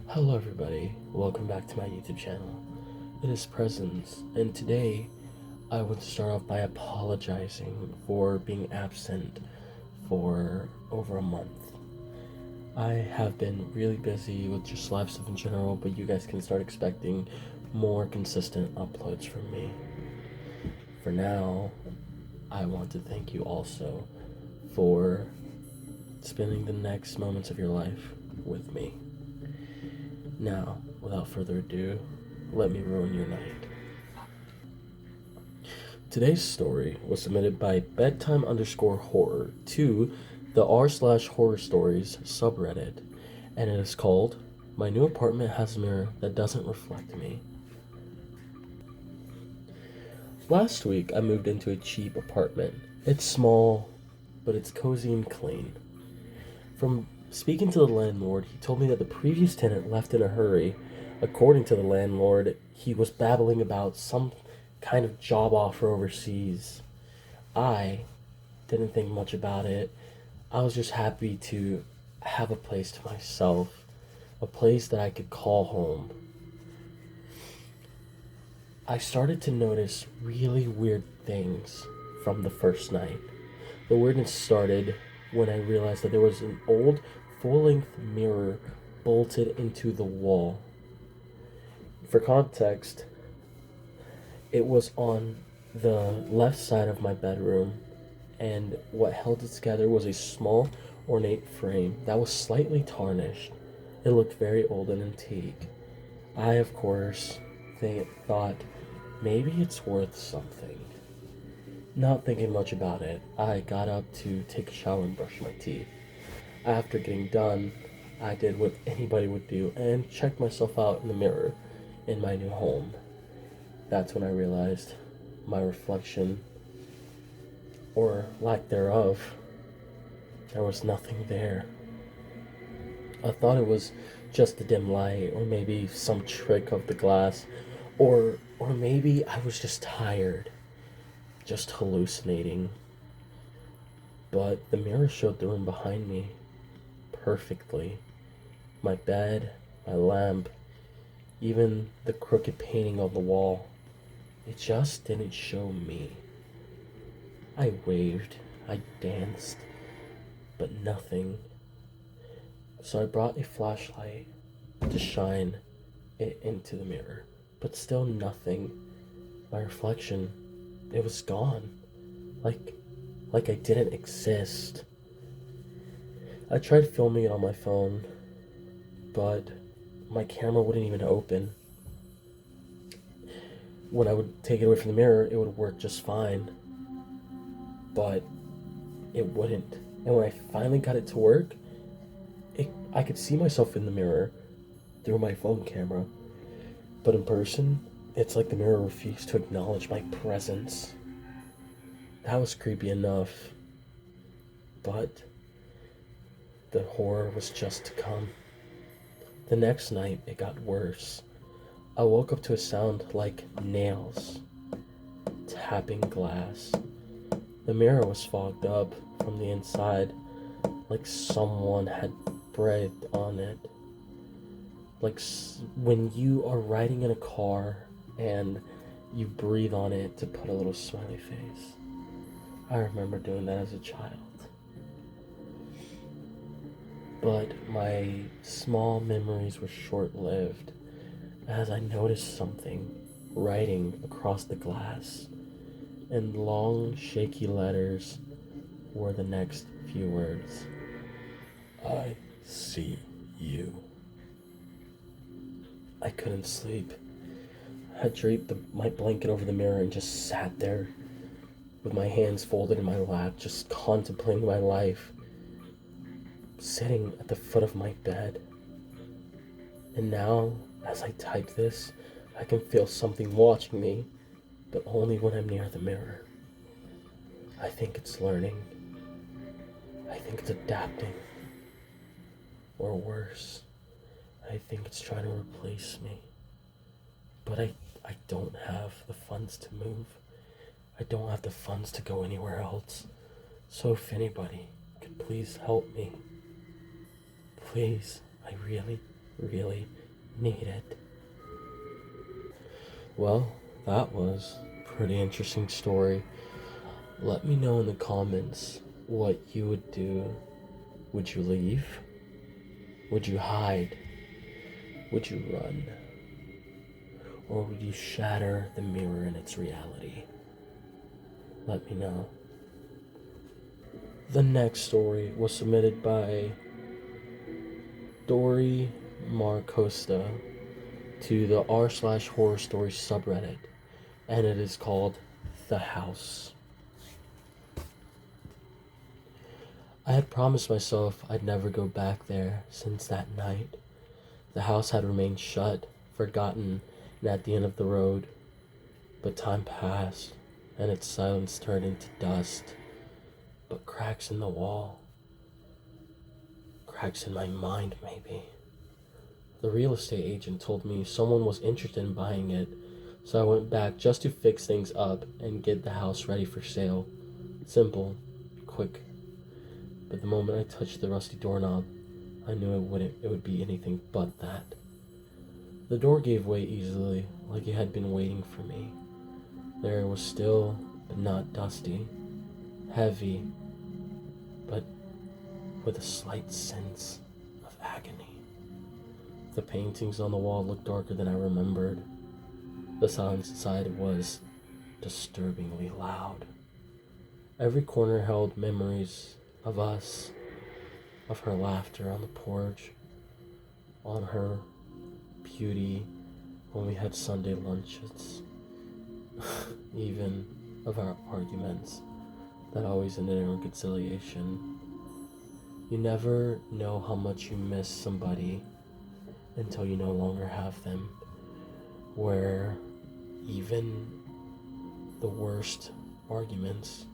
Hello everybody, welcome back to my YouTube channel. It is Presence, and today I want to start off by apologizing for being absent for over a month. I have been really busy with just live stuff in general, but you guys can start expecting more consistent uploads from me. For now, I want to thank you also for spending the next moments of your life with me. Now, without further ado, let me ruin your night. Today's story was submitted by bedtime_horror to the r/horror stories subreddit, and it is called My New Apartment Has a Mirror That Doesn't Reflect Me. Last week, I moved into a cheap apartment. It's small, but it's cozy and clean. From speaking to the landlord, he told me that the previous tenant left in a hurry. According to the landlord, he was babbling about some kind of job offer overseas. I didn't think much about it. I was just happy to have a place to myself, a place that I could call home. I started to notice really weird things from the first night. The weirdness started when I realized that there was an old full-length mirror bolted into the wall. For context, it was on the left side of my bedroom, and what held it together was a small, ornate frame that was slightly tarnished. It looked very old and antique. I, of course, thought maybe it's worth something. Not thinking much about it, I got up to take a shower and brush my teeth. After getting done, I did what anybody would do and checked myself out in the mirror in my new home. That's when I realized my reflection, or lack thereof, there was nothing there. I thought it was just the dim light, or maybe some trick of the glass, or maybe I was just tired, just hallucinating. But the mirror showed the room behind me perfectly. My bed, my lamp, even the crooked painting on the wall. It just didn't show me. I waved, I danced, but nothing. So I brought a flashlight to shine it into the mirror, but still nothing. My reflection, it was gone. Like I didn't exist. I tried filming it on my phone, but my camera wouldn't even open. When I would take it away from the mirror, it would work just fine, but it wouldn't. And when I finally got it to work, I could see myself in the mirror through my phone camera, but in person, it's like the mirror refused to acknowledge my presence. That was creepy enough, but the horror was just to come. The next night, it got worse. I woke up to a sound like nails tapping glass. The mirror was fogged up from the inside, like someone had breathed on it. Like when you are riding in a car and you breathe on it to put a little smiley face. I remember doing that as a child. But my small memories were short-lived, as I noticed something writing across the glass. In long, shaky letters were the next few words. I see you. I couldn't sleep. I draped my blanket over the mirror and just sat there with my hands folded in my lap, just contemplating my life, sitting at the foot of my bed. And now, as I type this, I can feel something watching me, but only when I'm near the mirror. I think it's learning. I think it's adapting. Or worse, I think it's trying to replace me. But I don't have the funds to move. I don't have the funds to go anywhere else. So if anybody could please help me. Please, I really, really need it. Well, that was a pretty interesting story. Let me know in the comments what you would do. Would you leave? Would you hide? Would you run? Or would you shatter the mirror in its reality? Let me know. The next story was submitted by Dory Marcosta to the r/horror stories subreddit, and it is called The House. I had promised myself I'd never go back there since that night. The house had remained shut, forgotten, and at the end of the road. But time passed, and its silence turned into dust. But cracks in the wall. Cracks in my mind, maybe. The real estate agent told me someone was interested in buying it, so I went back just to fix things up and get the house ready for sale. Simple, quick. But the moment I touched the rusty doorknob, I knew it would be anything but that. The door gave way easily, like it had been waiting for me. The air was still, but not dusty. Heavy, but with a slight sense of agony. The paintings on the wall looked darker than I remembered. The silence inside was disturbingly loud. Every corner held memories of us, of her laughter on the porch, on her beauty when we had Sunday lunches, even of our arguments that always ended in reconciliation. You never know how much you miss somebody until you no longer have them, where even the worst arguments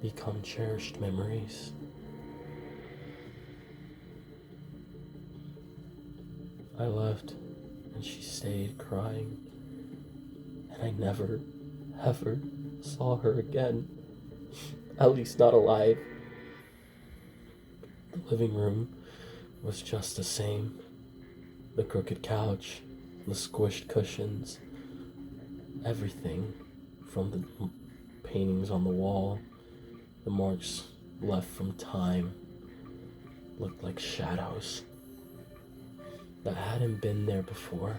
become cherished memories. I left, and she stayed crying, and I never, ever saw her again. At least not alive. The living room was just the same. The crooked couch, the squished cushions, everything from the paintings on the wall, the marks left from time, looked like shadows that hadn't been there before.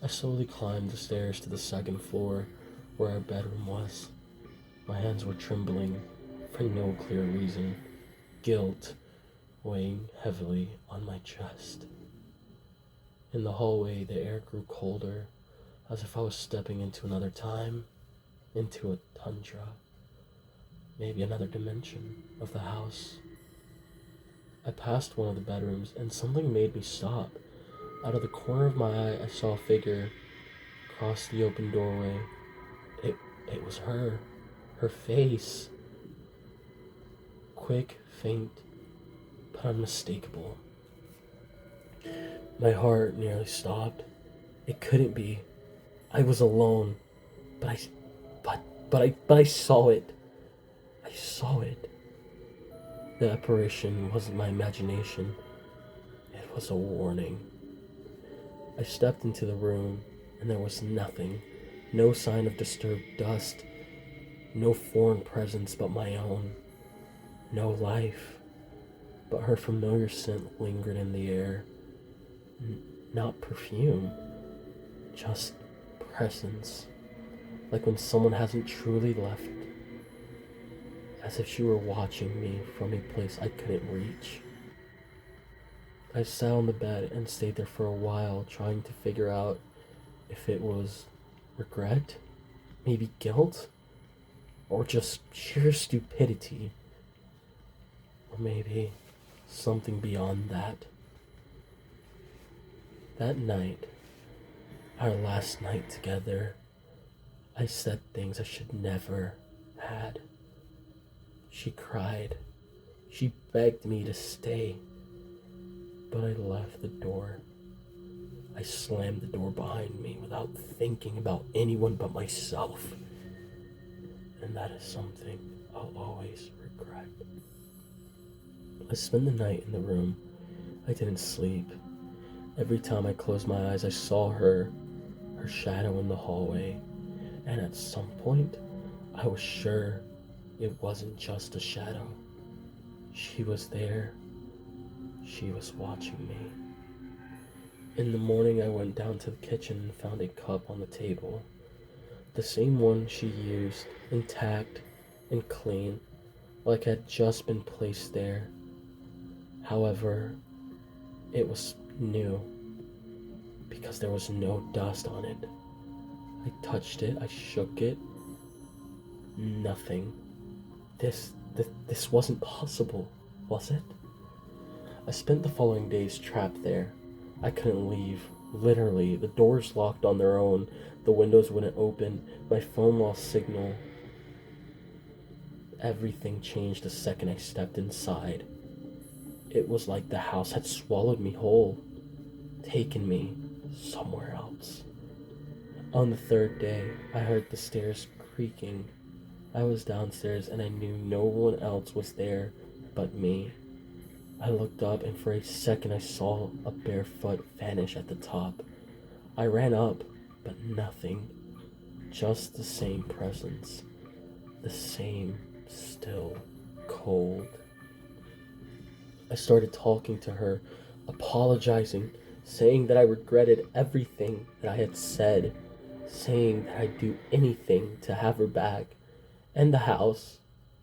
I slowly climbed the stairs to the second floor where our bedroom was. My hands were trembling for no clear reason, guilt weighing heavily on my chest. In the hallway, the air grew colder, as if I was stepping into another time, into a tundra, maybe another dimension of the house. I passed one of the bedrooms, and something made me stop. Out of the corner of my eye, I saw a figure cross the open doorway. It was her. Her face. Quick, faint, but unmistakable. My heart nearly stopped. It couldn't be. I was alone. But I saw it. I saw it. The apparition wasn't my imagination. It was a warning. I stepped into the room, and there was nothing. No sign of disturbed dust. No foreign presence but my own. No life. But her familiar scent lingered in the air. Not perfume. Just presence. Like when someone hasn't truly left. As if she were watching me from a place I couldn't reach. I sat on the bed and stayed there for a while, trying to figure out if it was regret, maybe guilt, or just sheer stupidity, or maybe something beyond that. That night, our last night together, I said things I should never had. She cried. She begged me to stay. But I left the door. I slammed the door behind me without thinking about anyone but myself. And that is something I'll always regret. I spent the night in the room. I didn't sleep. Every time I closed my eyes, I saw her shadow in the hallway. And at some point, I was sure it wasn't just a shadow. She was there. She was watching me. In the morning, I went down to the kitchen and found a cup on the table. The same one she used, intact and clean, like it had just been placed there. However, it was new because there was no dust on it. I touched it, I shook it. Nothing. This wasn't possible, was it? I spent the following days trapped there. I couldn't leave. Literally, the doors locked on their own. The windows wouldn't open. My phone lost signal. Everything changed the second I stepped inside. It was like the house had swallowed me whole, taken me somewhere else. On the third day, I heard the stairs creaking. I was downstairs and I knew no one else was there but me. I looked up and for a second I saw a bare foot vanish at the top. I ran up, but nothing. Just the same presence. The same still cold. I started talking to her, apologizing, saying that I regretted everything that I had said, saying that I'd do anything to have her back, and the house,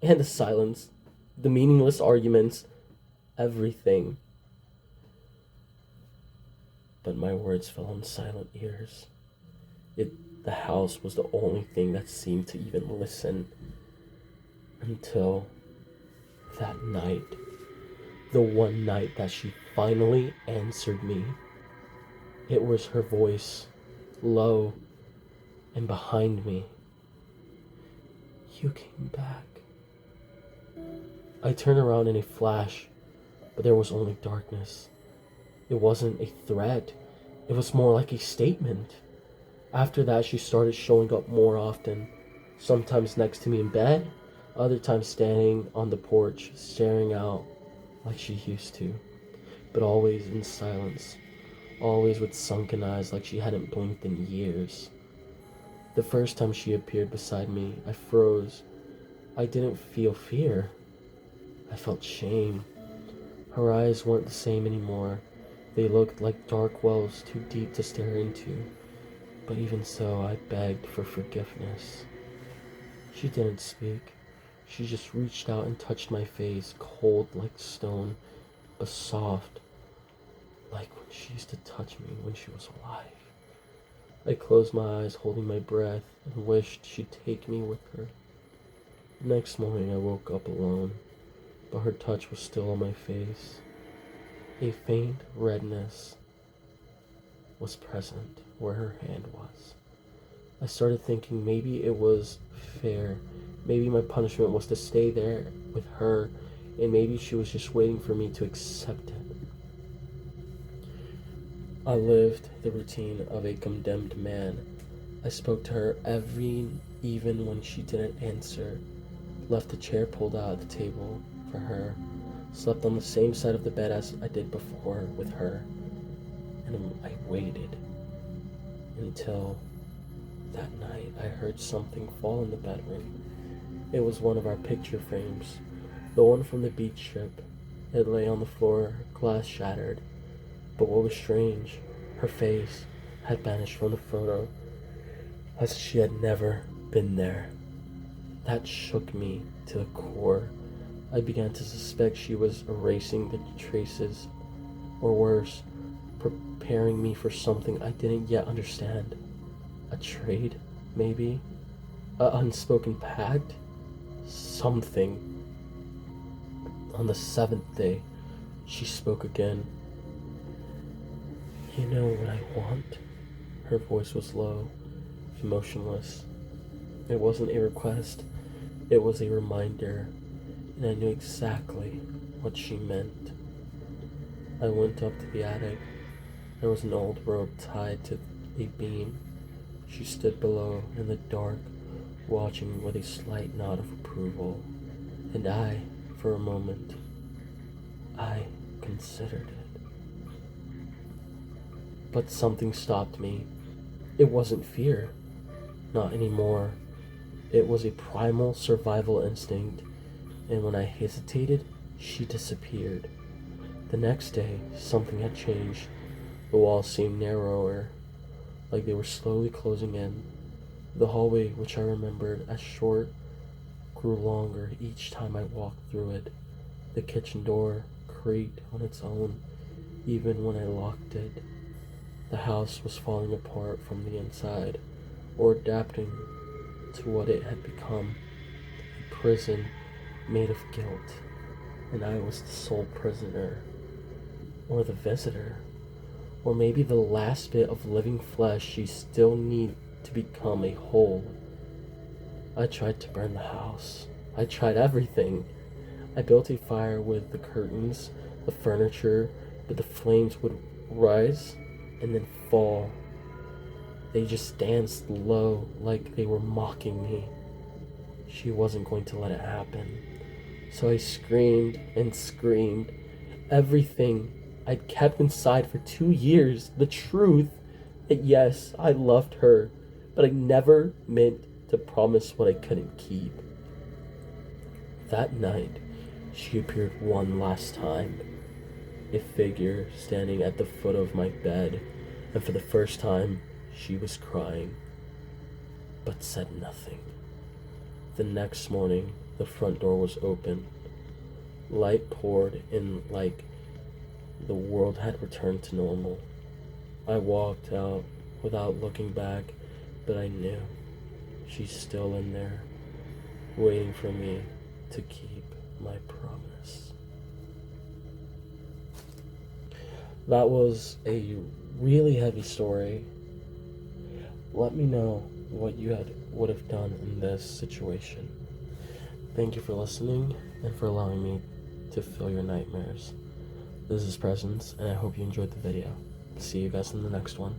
and the silence, the meaningless arguments, everything. But my words fell on silent ears. The house was the only thing that seemed to even listen. Until that night. The one night that she finally answered me. It was her voice, low and behind me. You came back. I turned around in a flash, but there was only darkness. It wasn't a threat. It was more like a statement. After that, she started showing up more often, sometimes next to me in bed, other times standing on the porch, staring out like she used to, but always in silence, always with sunken eyes like she hadn't blinked in years. The first time she appeared beside me, I froze. I didn't feel fear. I felt shame. Her eyes weren't the same anymore. They looked like dark wells too deep to stare into. But even so, I begged for forgiveness. She didn't speak. She just reached out and touched my face, cold like stone, but soft, like when she used to touch me when she was alive. I closed my eyes, holding my breath, and wished she'd take me with her. The next morning, I woke up alone, but her touch was still on my face. A faint redness was present where her hand was. I started thinking maybe it was fair. Maybe my punishment was to stay there with her, and maybe she was just waiting for me to accept it. I lived the routine of a condemned man. I spoke to her even when she didn't answer, left a chair pulled out at the table for her, slept on the same side of the bed as I did before with her, and I waited until that night I heard something fall in the bedroom. It was one of our picture frames, the one from the beach trip. It lay on the floor, glass shattered. But what was strange, her face had vanished from the photo, as she had never been there. That shook me to the core. I began to suspect she was erasing the traces, or worse, preparing me for something I didn't yet understand. A trade, maybe? An unspoken pact? Something. On the seventh day, she spoke again. You know what I want? Her voice was low, emotionless. It wasn't a request, it was a reminder, and I knew exactly what she meant. I went up to the attic. There was an old rope tied to a beam. She stood below in the dark, watching with a slight nod of approval. And I, for a moment, I considered it. But something stopped me. It wasn't fear. Not anymore. It was a primal survival instinct, and when I hesitated, she disappeared. The next day, something had changed. The walls seemed narrower, like they were slowly closing in. The hallway, which I remembered as short, grew longer each time I walked through it. The kitchen door creaked on its own, even when I locked it. The house was falling apart from the inside, or adapting to what it had become, a prison made of guilt, and I was the sole prisoner, or the visitor, or maybe the last bit of living flesh she still needed to become a whole. I tried to burn the house. I tried everything. I built a fire with the curtains, the furniture, but the flames would rise and then fall. They just danced low like they were mocking me. She wasn't going to let it happen. So I screamed and screamed. Everything I'd kept inside for 2 years. The truth that yes, I loved her, but I never meant to promise what I couldn't keep. That night, she appeared one last time. A figure standing at the foot of my bed, and for the first time, she was crying, but said nothing. The next morning, the front door was open. Light poured in like the world had returned to normal. I walked out without looking back, but I knew she's still in there, waiting for me to keep my promise. That was a really heavy story. Let me know what you would have done in this situation. Thank you for listening and for allowing me to fill your nightmares. This is Presence, and I hope you enjoyed the video. See you guys in the next one.